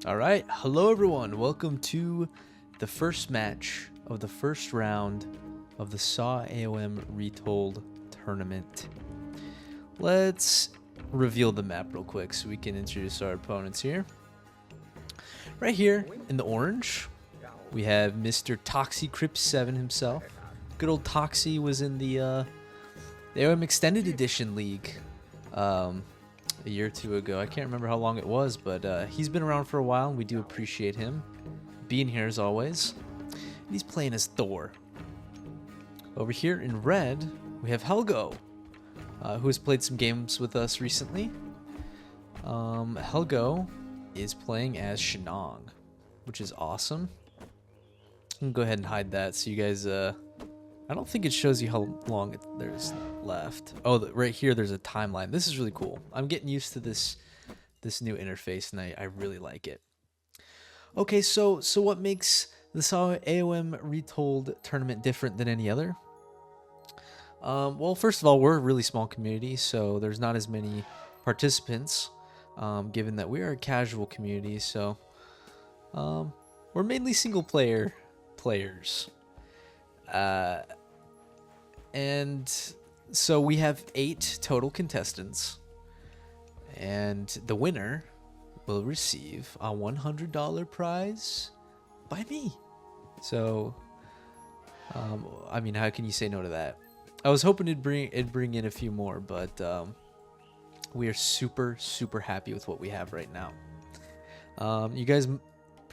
All right, hello everyone. Welcome to the first match of the first round of the SAW AOM Retold tournament. Let's reveal the map real quick so we can introduce our opponents here. Right here in the orange, we have Mr. Toxy Crypt 7 himself. Good old Toxy was in the AOM Extended Edition League a year or two ago. I can't remember how long it was, but he's been around for a while, and we do appreciate him being here as always. And he's playing as Thor. Over here in red, we have Helgo, who has played some games with us recently. Helgo is playing as Shenong, which is awesome. I'm gonna go ahead and hide that so you guys, I don't think it shows you how long there's left. Oh, right here there's a timeline. This is really cool. I'm getting used to this new interface, and I really like it. Okay, so what makes the SAW AOM Retold tournament different than any other? Well, first of all, we're a really small community, so there's not as many participants, given that we are a casual community, so we're mainly single players. And so we have 8 total contestants, and the winner will receive a $100 prize by me. So, I mean, how can you say no to that? I was hoping it'd bring in a few more, but we are super happy with what we have right now. You guys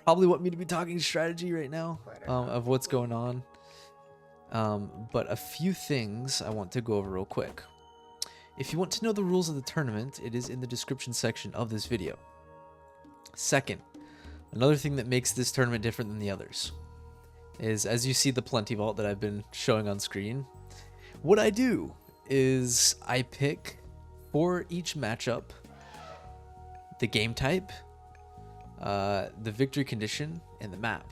probably want me to be talking strategy right now of what's going on. But a few things I want to go over real quick. If you want to know the rules of the tournament, it is in the description section of this video. Second, another thing that makes this tournament different than the others is, as you see the Plenty Vault that I've been showing on screen, what I do is I pick for each matchup the game type, the victory condition, and the map.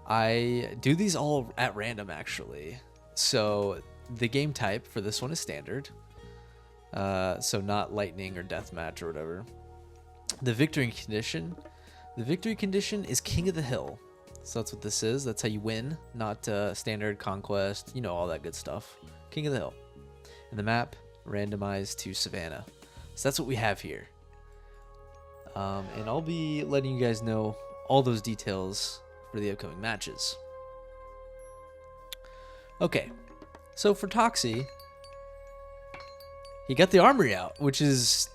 I do these all at random, actually. So the game type for this one is standard, so not lightning or deathmatch or whatever. The victory condition is King of the Hill. So that's what this is. That's how you win, not standard conquest, you know, all that good stuff. King of the Hill. And the map, randomized to Savannah. So that's what we have here. And I'll be letting you guys know all those details for the upcoming matches. Okay, so for Toxy, he got the armory out, which is,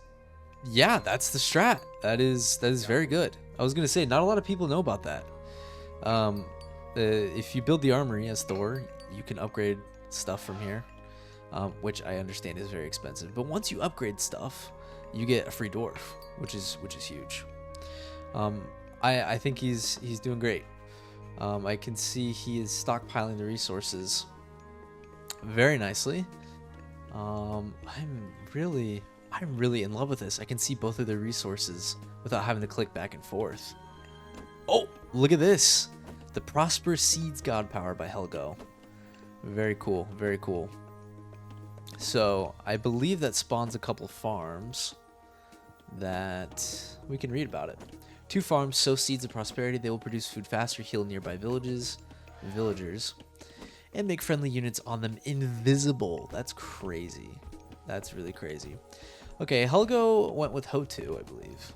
yeah, that's the strat. That is very good. I was gonna say, not a lot of people know about that. If you build the armory as Thor, you can upgrade stuff from here, which I understand is very expensive. But once you upgrade stuff, you get a free dwarf, which is huge. I think he's doing great. I can see he is stockpiling the resources very nicely. I'm really in love with this. I can see both of their resources without having to click back and forth. Oh, look at this. The Prosperous Seeds God Power by Helgo. Very cool, very cool. So I believe that spawns a couple farms that we can read about it. 2 farms sow seeds of prosperity. They will produce food faster, heal nearby villagers, and make friendly units on them invisible. That's crazy. That's really crazy. Okay, Helgo went with Hotu, I believe.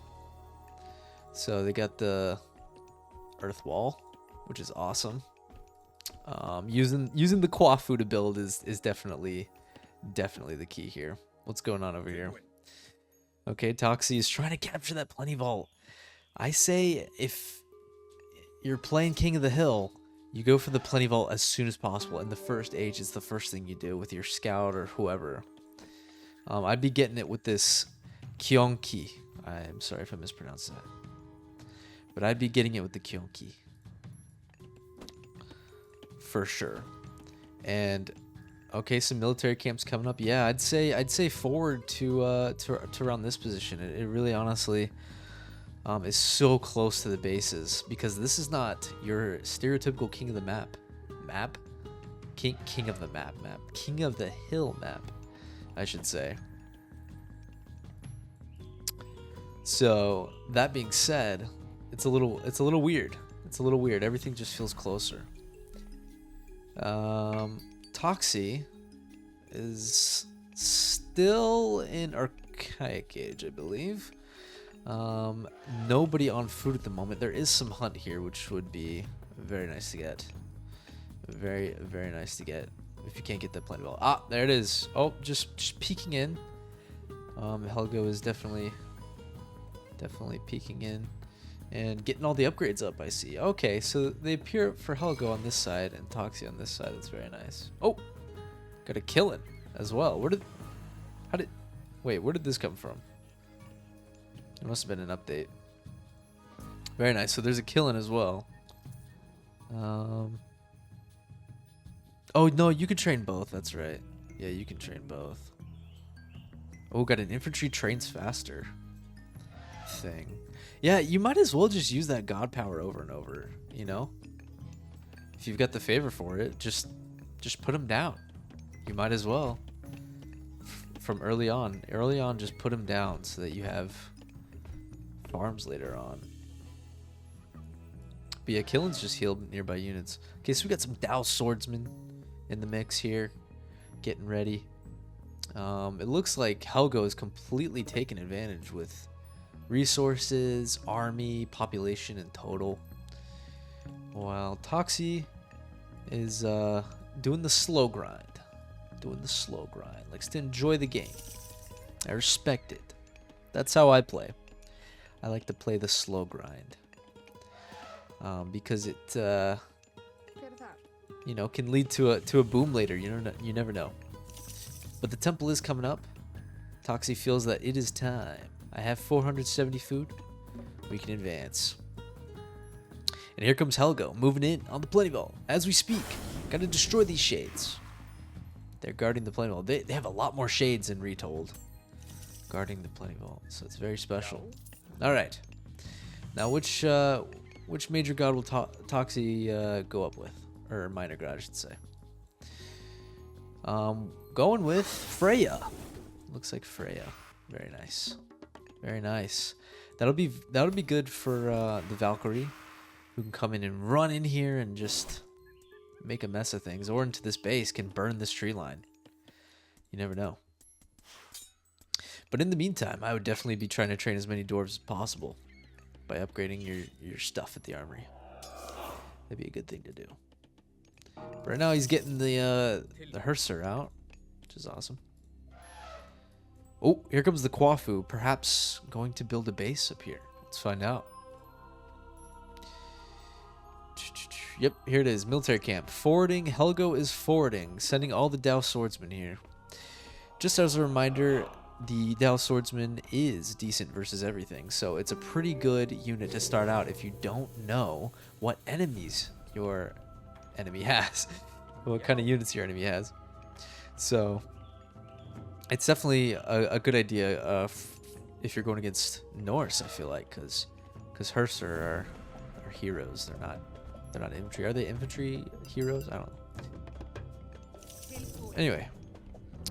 So they got the Earth Wall, which is awesome. Using the Quafu to build is definitely the key here. What's going on over here? Okay, Toxy is trying to capture that Plenty Vault. I say if you're playing King of the Hill, you go for the Plenty Vault as soon as possible. And the first age is the first thing you do with your scout or whoever. I'd be getting it with this Kyonki. I'm sorry if I mispronounced that. But I'd be getting it with the Kyonki. For sure. And okay, some military camps coming up. Yeah, I'd say forward to around this position. It really honestly is so close to the bases, because this is not your stereotypical king of the king of the hill map, I should say. So that being said, it's a little weird. It's a little weird. Everything just feels closer. Toxy is still in Archaic Age, I believe. Nobody on food at the moment. There is some hunt here, which would be very nice to get. Very, very nice to get. If you can't get that plenty well. Ah, there it is. Oh, just peeking in. Helgo is definitely peeking in and getting all the upgrades up, I see. Okay, so they appear for Helgo on this side and Toxy on this side. That's very nice. Oh, got a killing as well. Where did this come from? It must have been an update. Very nice. So there's a killing as well. Oh, no, you can train both. That's right. Yeah, you can train both. Oh, got an infantry trains faster thing. Yeah, you might as well just use that god power over and over, you know? If you've got the favor for it, just put them down. You might as well. From early on, just put them down so that you have farms later on. But yeah, Killen's just healed nearby units. Okay, so we got some Dao swordsmen in the mix here, getting ready. It looks like Helgo is completely taking advantage with resources, army, population in total, while Toxy is doing the slow grind. Likes to enjoy the game. I respect it. That's how I play. I like to play the slow grind, because it you know, can lead to a boom later. You never know. But the temple is coming up. Toxy feels that it is time. I have 470 food. We can advance. And here comes Helgo, moving in on the Plenty Vault as we speak. Gotta destroy these shades. They're guarding the Plenty Vault. They have a lot more shades than Retold. Guarding the Plenty Vault, so it's very special. All right. Now, which major god will Toxy go up with? Or minor god, I should say. Going with Freya. Looks like Freya. Very nice. Very nice. That'll be good for the Valkyrie, who can come in and run in here and just make a mess of things, or into this base, can burn this tree line. You never know. But in the meantime, I would definitely be trying to train as many dwarves as possible by upgrading your stuff at the armory. That'd be a good thing to do. But right now he's getting the Hearser out, which is awesome. Oh, here comes the Quafu, perhaps going to build a base up here. Let's find out. Yep, here it is, military camp. Forwarding, Helgo is forwarding, sending all the Dao swordsmen here. Just as a reminder, the Dao swordsman is decent versus everything, so it's a pretty good unit to start out if you don't know what enemies your enemy has, what kind of units your enemy has. So it's definitely a good idea if you're going against Norse, I feel like, because Hearser are heroes. They're not infantry. Are they infantry heroes? I don't know. Anyway,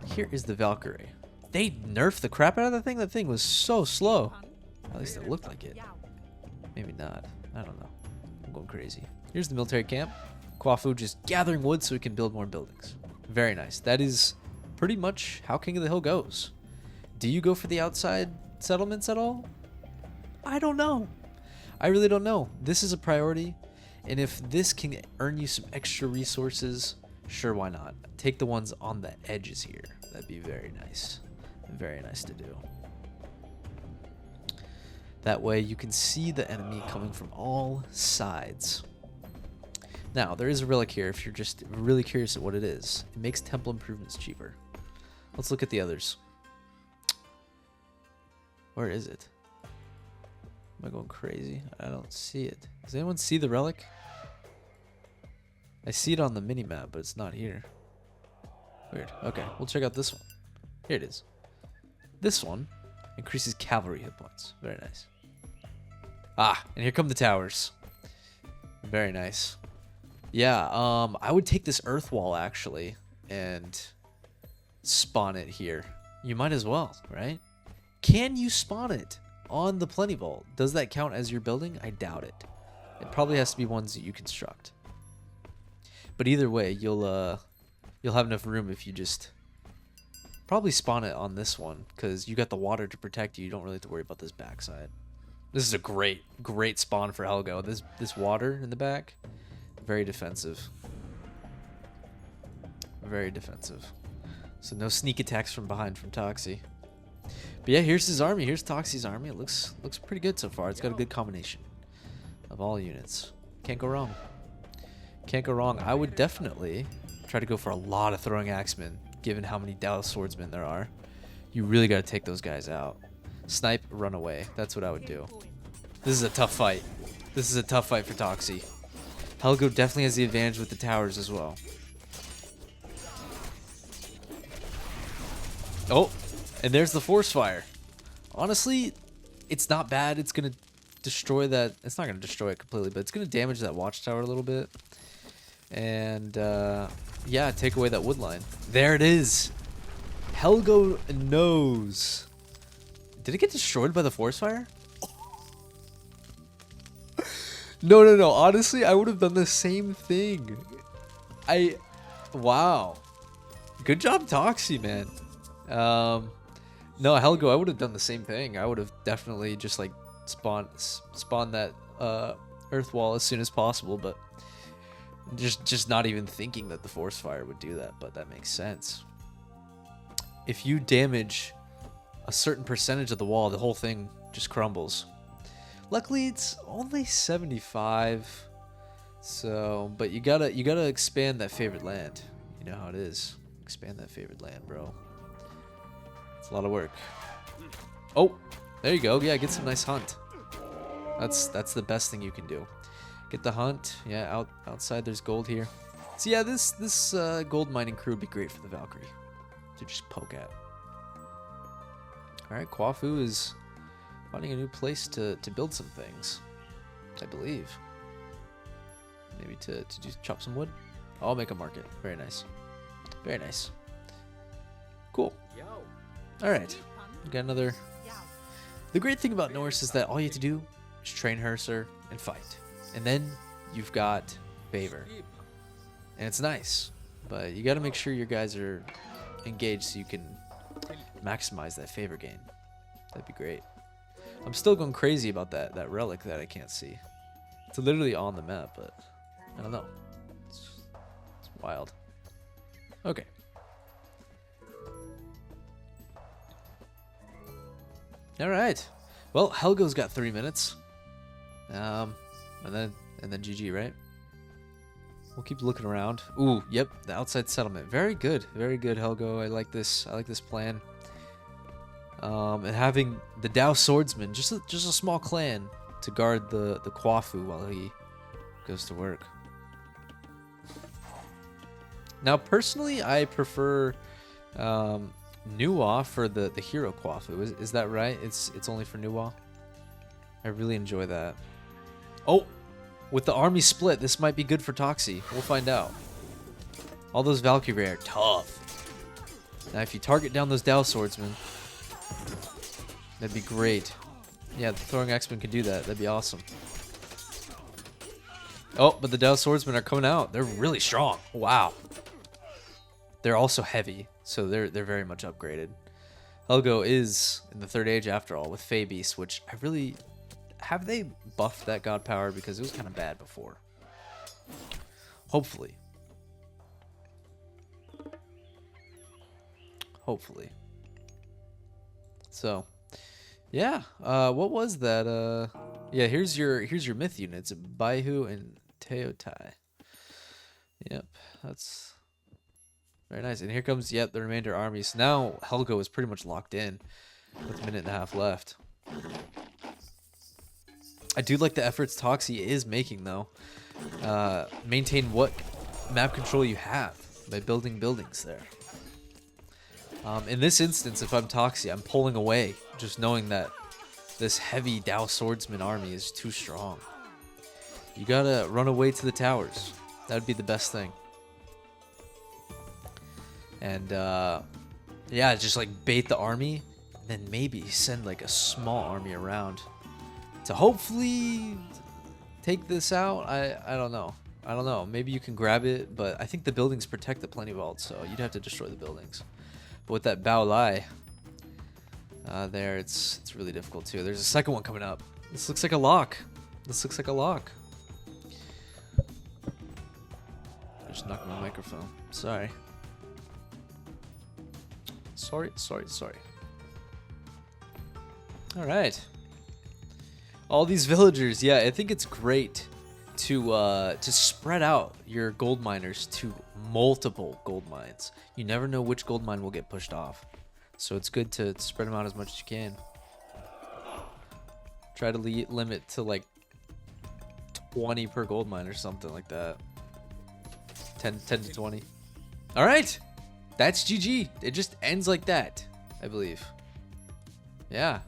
here is the Valkyrie. They nerfed the crap out of that thing. That thing was so slow. At least it looked like it. Maybe not. I don't know. I'm going crazy. Here's the military camp. Quafu just gathering wood so we can build more buildings. Very nice. That is pretty much how King of the Hill goes. Do you go for the outside settlements at all? I don't know. I really don't know. This is a priority. And if this can earn you some extra resources, sure, why not? Take the ones on the edges here. That'd be very nice. Very nice to do. That way you can see the enemy coming from all sides. Now, there is a relic here if you're just really curious at what it is. It makes temple improvements cheaper. Let's look at the others. Where is it? Am I going crazy? I don't see it. Does anyone see the relic? I see it on the mini-map, but it's not here. Weird. Okay, we'll check out this one. Here it is. This one increases cavalry hit points. Very nice. Ah, and here come the towers. Very nice. Yeah, I would take this earth wall, actually, and spawn it here. You might as well, right? Can you spawn it? on the Plenty Vault. Does that count as your building? I doubt it. It probably has to be ones that you construct. But either way, you'll have enough room if you just probably spawn it on this one, because you got the water to protect you. You don't really have to worry about this backside. This is a great spawn for Helgo. This water in the back, very defensive. Very defensive. So no sneak attacks from behind from Toxy. But yeah, here's his army. Here's Toxy's army. It looks pretty good so far. It's got a good combination of all units. Can't go wrong. Can't go wrong. I would definitely try to go for a lot of throwing axemen, given how many Dow swordsmen there are. You really got to take those guys out. Snipe, run away. That's what I would do. This is a tough fight. This is a tough fight for Toxy. Helgo definitely has the advantage with the towers as well. Oh, and there's the force fire. Honestly, it's not bad. It's going to destroy that. It's not going to destroy it completely, but it's going to damage that watchtower a little bit. And, yeah, take away that wood line. There it is. Helgo knows. Did it get destroyed by the force fire? No. Honestly, I would have done the same thing. Wow. Good job, Toxy, man. No, Helgo, I would have done the same thing. I would have definitely just like spawned that earth wall as soon as possible, but just not even thinking that the force fire would do that. But that makes sense. If you damage a certain percentage of the wall, the whole thing just crumbles. Luckily, it's only 75. So, but you gotta expand that favorite land. You know how it is. Expand that favorite land, bro. It's a lot of work. Oh, there you go. Yeah, get some nice hunt. That's the best thing you can do. Get the hunt. Yeah, outside there's gold here. So yeah, this gold mining crew would be great for the Valkyrie to just poke at. All right, Kwafu is finding a new place to build some things, I believe. Maybe to just chop some wood. I'll make a market. Very nice. Very nice. Cool. All right, we got another. The great thing about Norse is that all you have to do is train Herser and fight, and then you've got favor, and it's nice. But you got to make sure your guys are engaged so you can maximize that favor gain. That'd be great. I'm still going crazy about that relic that I can't see. It's literally on the map, but I don't know. It's wild. Okay. All right. Well, Helgo's got 3 minutes. And then GG, right? We'll keep looking around. Ooh, yep, the outside settlement. Very good, Helgo. I like this. I like this plan. And having the Dow swordsman, just a small clan to guard the Kwafu while he goes to work. Now, personally, I prefer Nuwa for the hero Kwafu. Is that right? It's only for Nuwa. I really enjoy that. Oh, with the army split, this might be good for Toxy. We'll find out. All those Valkyrie are tough. Now, if you target down those Dow swordsmen, that'd be great. Yeah, the throwing X-Men can do that. That'd be awesome. Oh, but the Dow swordsmen are coming out. They're really strong. Wow. They're also heavy, so they're very much upgraded. Helgo is in the third age after all with Fey Beast, which I really... Have they buffed that god power? Because it was kind of bad before. Hopefully. Hopefully. So, yeah. What was that? Yeah, here's your myth units: Baihu and Teotai. Yep, that's very nice. And here comes the remainder armies. So now Helgo is pretty much locked in with a minute and a half left. I do like the efforts Toxy is making, though. Maintain what map control you have by building buildings there. In this instance, if I'm Toxy, I'm pulling away, just knowing that this heavy Dow swordsman army is too strong. You gotta run away to the towers. That would be the best thing. And yeah, just like bait the army then maybe send like a small army around to hopefully take this out. I don't know. I don't know. Maybe you can grab it, but I think the buildings protect the Plenty Vault, so you'd have to destroy the buildings. But with that Bao Lai there, it's really difficult too. There's a second one coming up. This looks like a lock. This looks like a lock. I just knocked my microphone. Sorry. Sorry. All right. All these villagers. Yeah, I think it's great to spread out your gold miners to multiple gold mines. You never know which gold mine will get pushed off, so it's good to spread them out as much as you can. Try to limit to like 20 per gold mine or something like that. 10 to 20. All right, that's GG. It just ends like that, I believe. Yeah,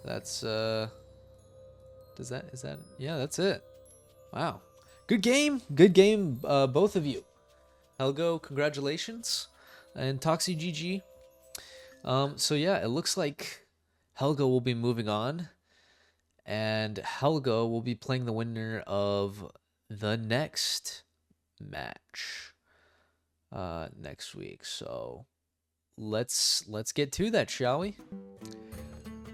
that's is that yeah, that's it. Wow, good game, both of you. Helgo, congratulations, and Toxy, GG. So yeah, it looks like Helgo will be moving on, and Helgo will be playing the winner of the next match next week. So let's get to that, shall we?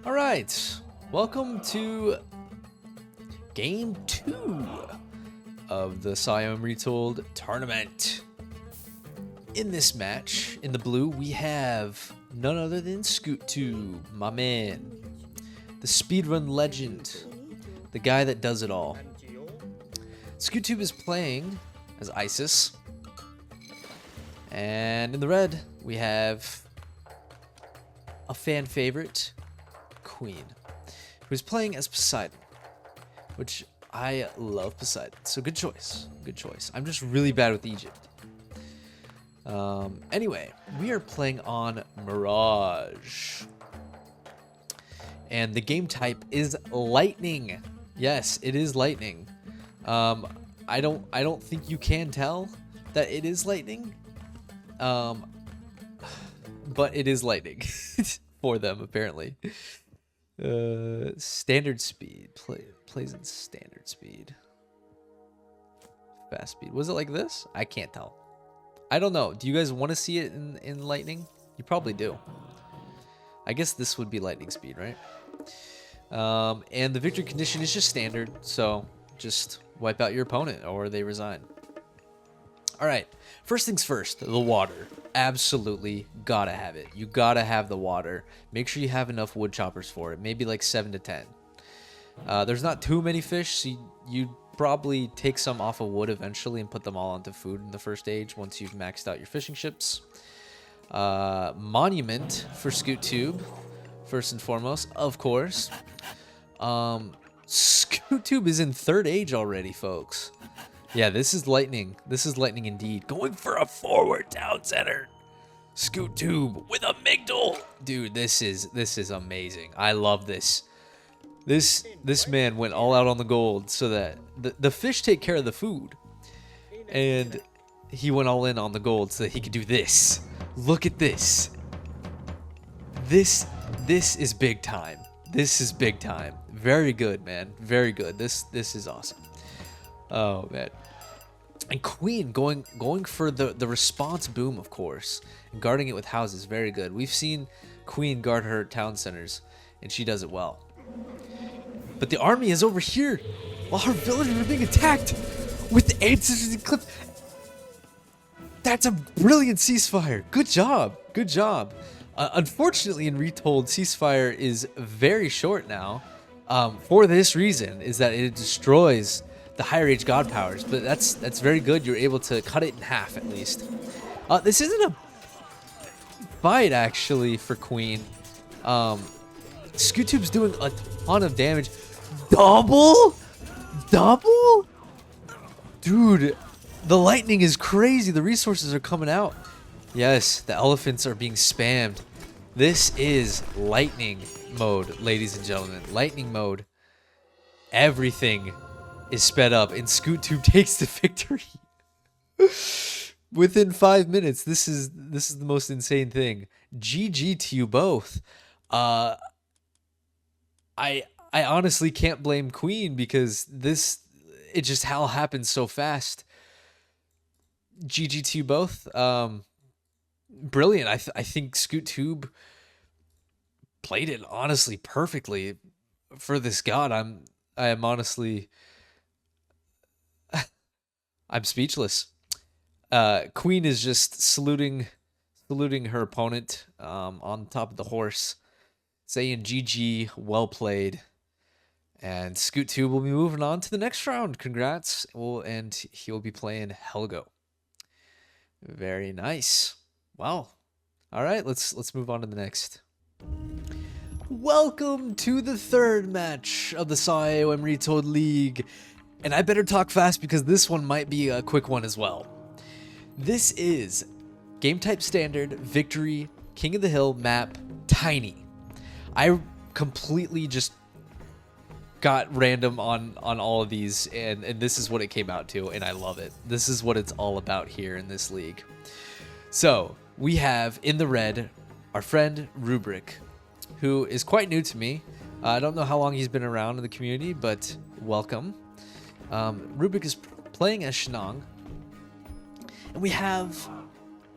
All right, welcome to Game 2 of the AOM Retold tournament. In this match, in the blue, we have none other than ScootTube, my man. The speedrun legend. The guy that does it all. ScootTube is playing as Isis. And in the red, we have a fan favorite, Queen, who's playing as Poseidon. Which I love Poseidon, so good choice. Good choice. I'm just really bad with Egypt. Anyway, we are playing on Mirage, and the game type is lightning. Yes, it is lightning. I don't think you can tell that it is lightning. But it is lightning for them apparently. Standard speed. Plays in standard speed. Fast speed. Was it like this? I can't tell. I don't know. Do you guys want to see it in lightning? You probably do. I guess this would be lightning speed, right? And the victory condition is just standard, so just wipe out your opponent or they resign. All right. First things first, the water. Absolutely gotta have it. You gotta have the water. Make sure you have enough wood choppers for it. Maybe like 7 to 10. There's not too many fish, so you probably take some off of wood eventually and put them all onto food in the first stage once you've maxed out your fishing ships. Monument for ScootTube, first and foremost, of course. ScootTube is in 3rd age already, folks. Yeah, this is lightning. This is lightning indeed. Going for a forward town center. ScootTube with a Migdal. Dude, this is amazing. I love this. This man went all out on the gold so that the fish take care of the food. And he went all in on the gold so that he could do this. Look at this. This is big time. This is big time. Very good, man. Very good. This is awesome. Oh man. And Queen going for the response boom, of course, and guarding it with houses. Very good. We've seen Queen guard her town centers, and she does it well. But the army is over here while her villagers are being attacked with ancestors and clips. That's a brilliant ceasefire. Good job. Good job. Unfortunately, in Retold, ceasefire is very short now. For this reason, is that it destroys the higher age god powers, but that's very good. You're able to cut it in half at least. This isn't a fight actually for Queen. ScootTube's doing a ton of damage. Double, dude. The lightning is crazy. The resources are coming out. Yes, the elephants are being spammed. This is lightning mode, ladies and gentlemen. Lightning mode. Everything is sped up, and ScootTube takes the victory. Within 5 minutes. This is the most insane thing. GG to you both. I honestly can't blame Queen because it just all happened so fast. GG to you both. Brilliant. I think Scoot Tube played it honestly perfectly for this god. I am honestly I'm speechless. Queen is just saluting her opponent on top of the horse, saying GG, well played. And Scoot 2 will be moving on to the next round. Congrats. And he'll be playing Helgo. Very nice. Wow. All right, let's move on to the next. Welcome to the third match of the AOM Retold League. And I better talk fast because this one might be a quick one as well. This is game type standard, victory, King of the Hill map, tiny. I completely just got random on all of these, and this is what it came out to, and I love it. This is what it's all about here in this league. So we have in the red our friend Rubric, who is quite new to me. I don't know how long he's been around in the community, but welcome. Rubric is playing as Shenong, and we have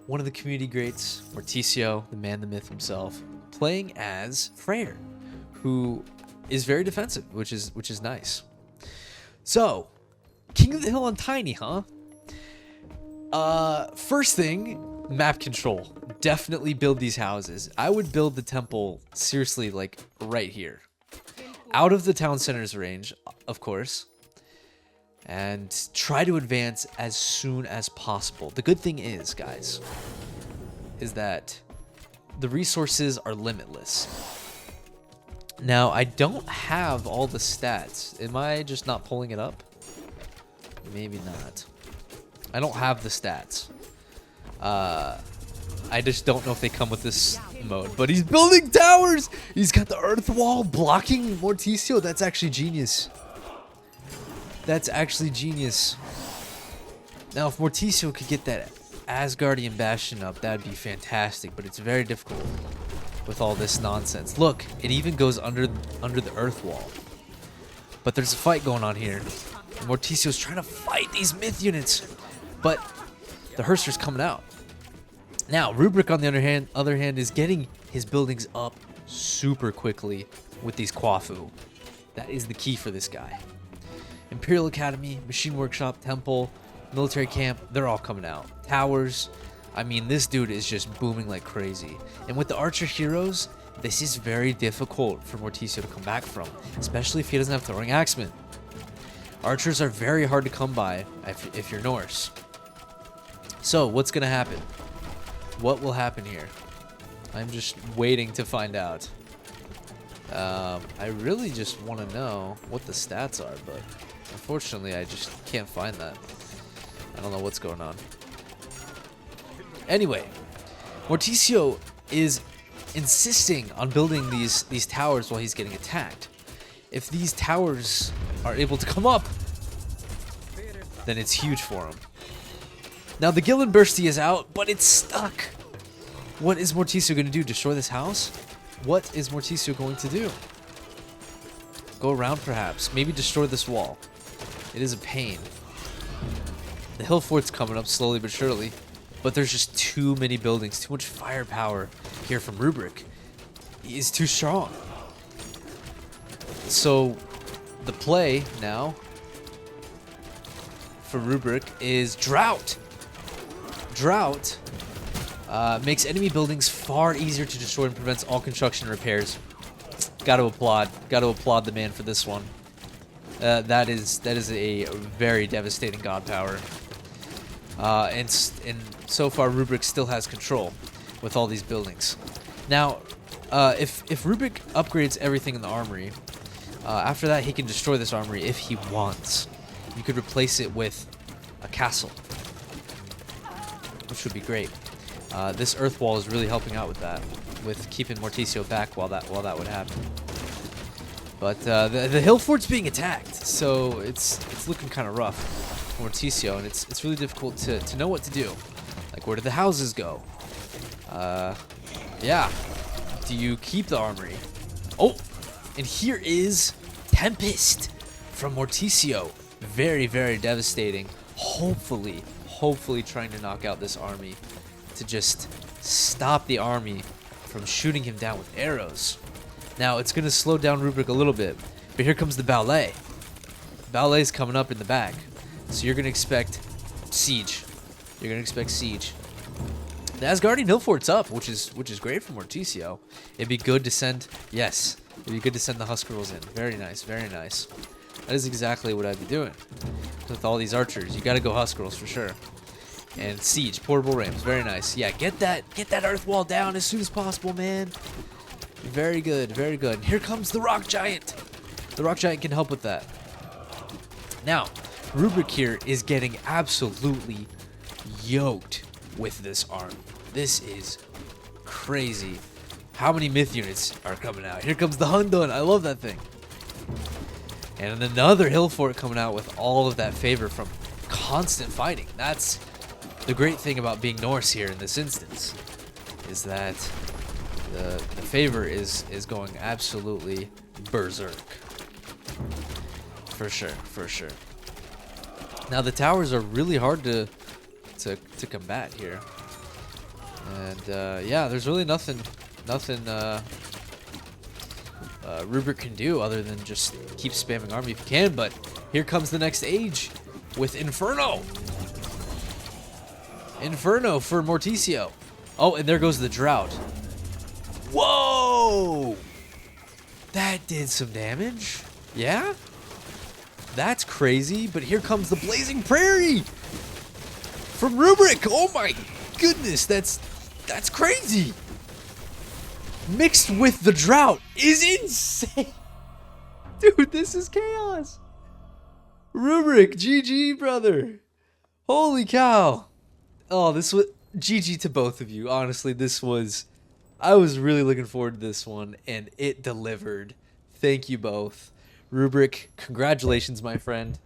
one of the community greats, Mortisio, the man, the myth himself, playing as Freyr, who is very defensive, which is nice. So, King of the Hill on tiny, huh? First thing, map control. Definitely build these houses. I would build the temple seriously, like right here, out of the town center's range, of course. And try to advance as soon as possible. The good thing is, guys, is that the resources are limitless. Now, I don't have all the stats. Am I just not pulling it up? Maybe not. I don't have the stats. I just don't know if they come with this mode. But he's building towers! He's got the earth wall blocking Mortisio. That's actually genius. That's actually genius. Now, if Mortisio could get that Asgardian Bastion up, that'd be fantastic. But it's very difficult with all this nonsense. Look, it even goes under the earth wall. But there's a fight going on here. And Mortisio's trying to fight these myth units. But the Herster's coming out. Now, Rubric, on the other hand, is getting his buildings up super quickly with these Quafu. That is the key for this guy. Imperial Academy, Machine Workshop, Temple, Military Camp, they're all coming out. Towers, I mean, this dude is just booming like crazy. And with the Archer heroes, this is very difficult for Mortisio to come back from, especially if he doesn't have Throwing Axemen. Archers are very hard to come by if you're Norse. So, what's going to happen? What will happen here? I'm just waiting to find out. I really just want to know what the stats are, but unfortunately I just can't find that. I don't know what's going on. Anyway, Mortisio is insisting on building these towers while he's getting attacked. If these towers are able to come up, then it's huge for him. Now the Gillen Bursty is out, but it's stuck. What is Mortisio going to do? Destroy this house? What is Mortisio going to do? Go around, perhaps. Maybe destroy this wall. It is a pain. The hill fort's coming up slowly but surely. But there's just too many buildings. Too much firepower here from Rubric. He is too strong. So, the play now for Rubric is Drought. Drought makes enemy buildings far easier to destroy and prevents all construction repairs. Got to applaud the man for this one. That is a very devastating god power. And so far Rubric still has control with all these buildings. Now, if Rubric upgrades everything in the armory, after that he can destroy this armory if he wants. You could replace it with a castle, which would be great. This earth wall is really helping out with that, with keeping Mortisio back while that would happen. But the hill fort's being attacked, so it's looking kind of rough for Mortisio, and it's really difficult to know what to do. Like, where do the houses go? Yeah. Do you keep the armory? Oh, and here is Tempest from Mortisio. Very, very devastating. Hopefully trying to knock out this army to just stop the army from shooting him down with arrows. Now, it's going to slow down Rubric a little bit, but here comes the ballet. Ballet's coming up in the back, so you're going to expect siege. You're going to expect siege. The Asgardian hill fort's up, which is great for Mortisio. It'd be good to send, yes, it'd be good to send the Huskarls in. Very nice, very nice. That is exactly what I'd be doing with all these archers. You got to go Huskarls for sure. And siege, portable rams, very nice. Yeah, get that earth wall down as soon as possible, man. Very good, very good. And here comes the rock giant. The rock giant can help with that. Now, Rubric here is getting absolutely yoked with this army. This is crazy. How many myth units are coming out? Here comes the Hundun. I love that thing. And another hill fort coming out with all of that favor from constant fighting. That's the great thing about being Norse here in this instance, is that the favor is going absolutely berserk. For sure, for sure. Now the towers are really hard to combat here, and yeah, there's really nothing Rubric can do other than just keep spamming army if you can. But here comes the next age with Inferno for Mortisio. Oh, and there goes the drought. Whoa, that did some damage. Yeah, that's crazy. But here comes the Blazing Prairie from Rubric. Oh my goodness, that's crazy. Mixed with the drought is insane. Dude, this is chaos. Rubric, GG, brother. Holy cow. Oh, this was GG to both of you. Honestly, I was really looking forward to this one, and it delivered. Thank you both. Rubric, congratulations, my friend.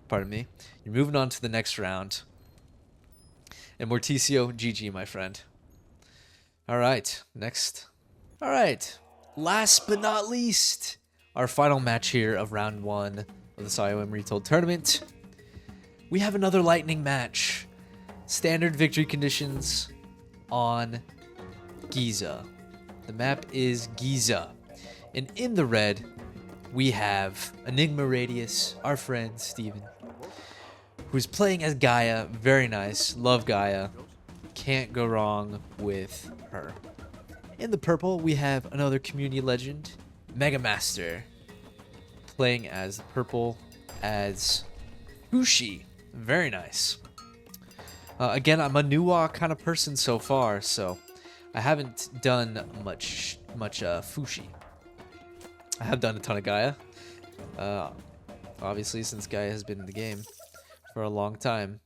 Pardon me. You're moving on to the next round. And Mortisio, GG, my friend. All right, next. All right, last but not least, our final match here of round 1 of this AOM Retold tournament. We have another lightning match. Standard victory conditions on Giza. The map is Giza. And in the red, we have Enigma Radius, our friend Steven, who's playing as Gaia. Very nice. Love Gaia. Can't go wrong with her. In the purple, we have another community legend, Mega Master, playing as purple as Fushi. Very nice. Again, I'm a Nuwa kind of person so far, so I haven't done much Fushi. I have done a ton of Gaia, obviously, since Gaia has been in the game for a long time.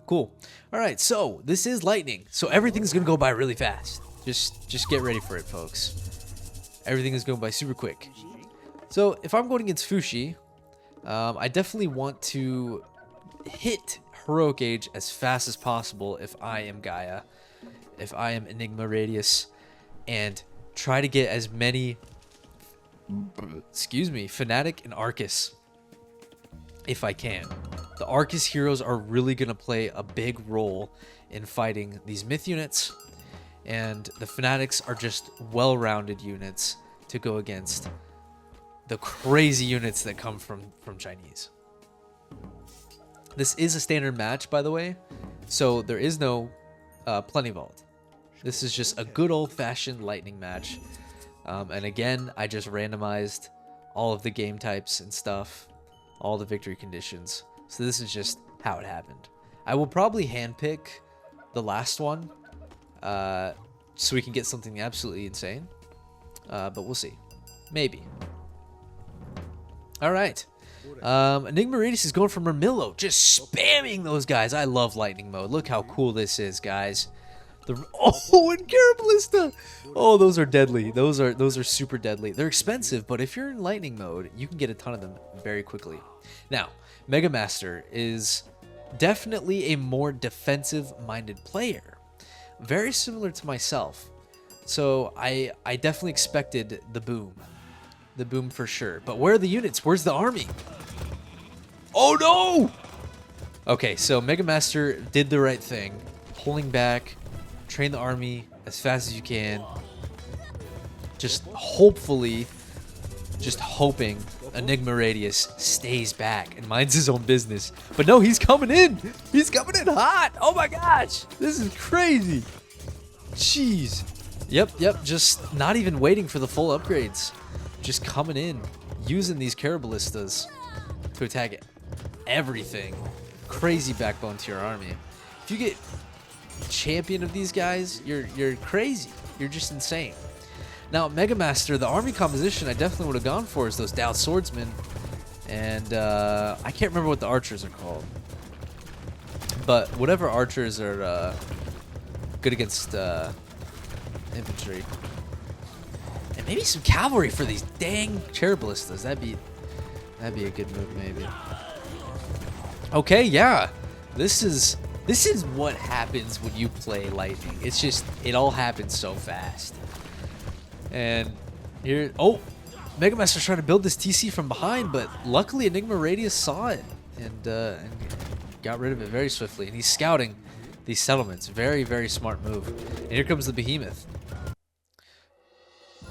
Cool. All right, so this is lightning, so everything's gonna go by really fast. Just get ready for it, folks. Everything is going by super quick. So if I'm going against Fushi, I definitely want to hit heroic age as fast as possible if I am Gaia, if I am Enigma Radius, and try to get as many, Fnatic and Arcus if I can. The Arcus heroes are really going to play a big role in fighting these myth units, and the Fanatics are just well-rounded units to go against the crazy units that come from Chinese. This is a standard match, by the way, so there is no Plenty Vault. This is just a good old-fashioned lightning match. And again, I just randomized all of the game types and stuff, all the victory conditions. So this is just how it happened. I will probably handpick the last one so we can get something absolutely insane. But we'll see. Maybe. All right. Enigma Radius is going for Mermillo, just spamming those guys. I love lightning mode. Look how cool this is, guys. Oh, and Caraballista. Oh, those are deadly. Those are super deadly. They're expensive, but if you're in lightning mode, you can get a ton of them very quickly. Now, Mega Master is definitely a more defensive-minded player, very similar to myself. So I definitely expected the boom for sure. But where are the units? Where's the army? Oh no! Okay, so Mega Master did the right thing, pulling back, train the army as fast as you can. Just hopefully, just hoping Enigma Radius stays back and minds his own business. But no, he's coming in. He's coming in hot. Oh my gosh, this is crazy. Jeez. Yep, just not even waiting for the full upgrades. Just coming in, using these Caraballistas to attack everything. Crazy backbone to your army. If you get champion of these guys, you're crazy. You're just insane. Now, Mega Master, the army composition I definitely would have gone for is those Dao Swordsmen. And I can't remember what the archers are called. But whatever archers are good against infantry. And maybe some cavalry for these dang Caraballistas. That'd be a good move, maybe. Okay, yeah. This is what happens when you play Lightning. It's just, it all happens so fast. And here, oh, Mega Master's trying to build this TC from behind, but luckily Enigma Radius saw it and got rid of it very swiftly. And he's scouting these settlements. Very, very smart move. And here comes the Behemoth.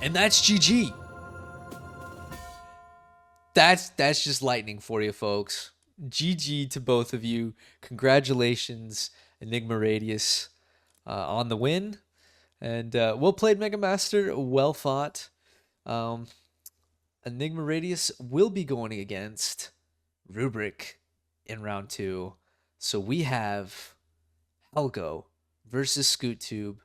And that's GG. That's just Lightning for you, folks. GG to both of you. Congratulations, Enigma Radius, on the win. And well played, Mega Master. Well fought. Enigma Radius will be going against Rubric in round 2. So we have Helgo versus Scoot Tube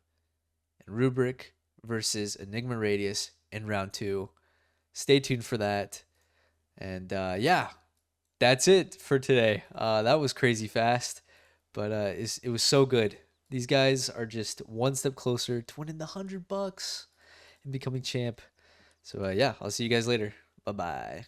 and Rubric versus Enigma Radius in round 2. Stay tuned for that. And yeah, that's it for today. That was crazy fast, but it was so good. These guys are just one step closer to winning the $100 and becoming champ. So yeah, I'll see you guys later. Bye-bye.